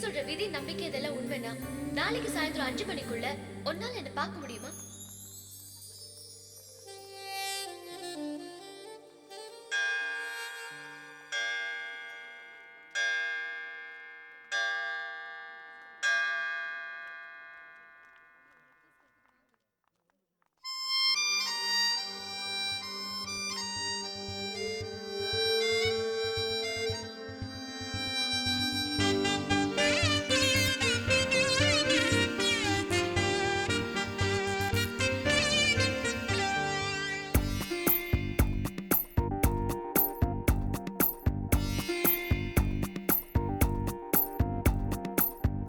சொல்ற விதி நம்பிக்கை இதெல்லாம் உண்மைனா நாளைக்கு சாயந்தரம் 5 மணிக்குள்ள ஒன்னால என்ன பார்க்க முடியுமா?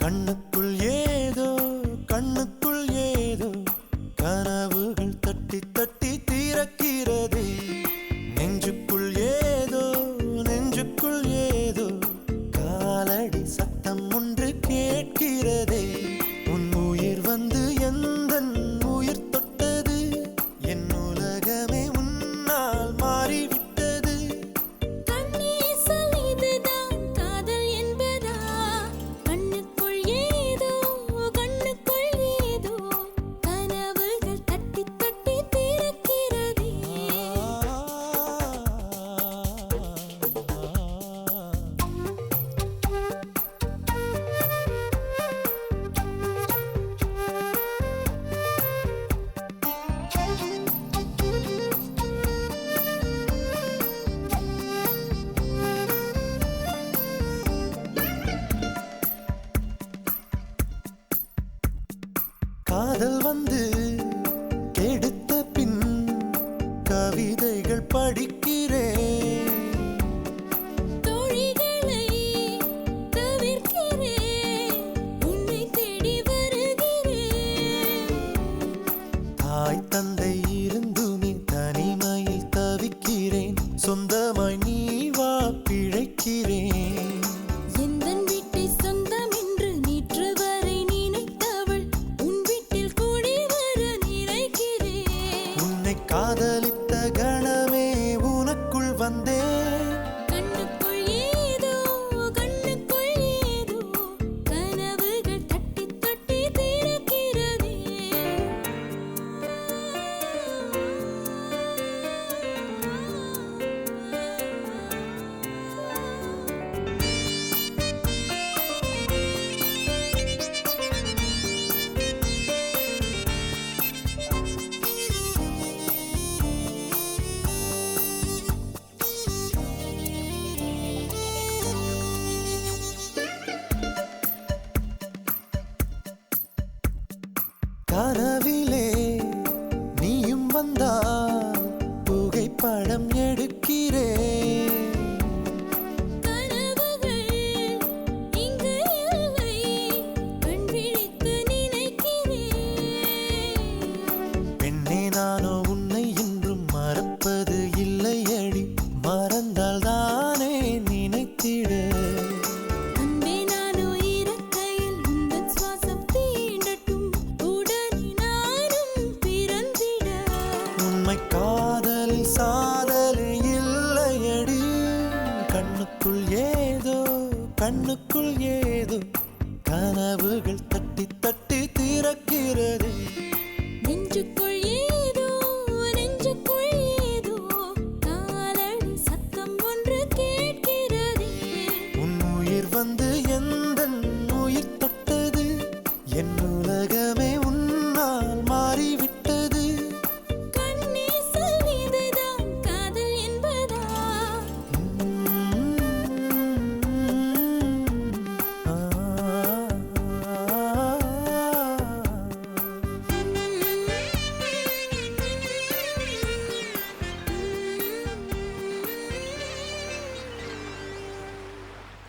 கண்ணுக்குள் ஏதோ கண்ணுக்குள் ஏதோ கனவுகள் தட்டி தட்டி தீரக்கிறதே. நெஞ்சுக்குள் ஏதோ நெஞ்சுக்குள் ஏதோ காலடி சத்தம் ஒன்று கேட்கிறதே. உன் உயிர் வந்து எந்தன் உயிர் தொட்டது, என் உலகமே உன்னால் மாறிவிட்டது. காதல் வந்து கெடுத்த பின் கவிதைகள் படிக்கிறேன். தோழிகளை தவிர்க்கிறேன், உன்னை தேடி வருகிறேன். தாய் தந்தை இருந்துமே தனிமையில் தவிக்கிறேன். சொந்தமாய் நீ வா பிழைக்கிறேன். எந்தன் வீட்டை சொந்தம் என்று நேற்று வரை நினைத்தவள் உன் வீட்டில் கூடி வர நினைக்கிறேன். உன்னை காதலித்த கணமே உனக்குள் வந்தேன். கண்ணுக்குள் ஏதோ கண்ணுக்குள் ஏதோ கனவுகள் தட்டி தட்டி திறக்கிறதே. கனவிலே நீயும் வந்தால் புகைப்படம் எடுக்கிறேன். கனவுகள் இங்கு இல்லை, கண் விழித்து நினைக்கிறேன். பெண்ணே நானோ உன்னை என்றும் மறப்பது இல்லையடி, மறந்தால் தானே நினைத்திட. அன்பே நானோ இறக்கையில் உந்தன் சுவாசம் தீண்டட்டும், உடனே நானும் பிறந்திட. உண்மை காதலில் சாதலே இல்லையடி. கண்ணுக்குள் ஏதோ கண்ணுக்குள் ஏதோ கனவுகள் தட்டி தட்டி திறக்கிறது.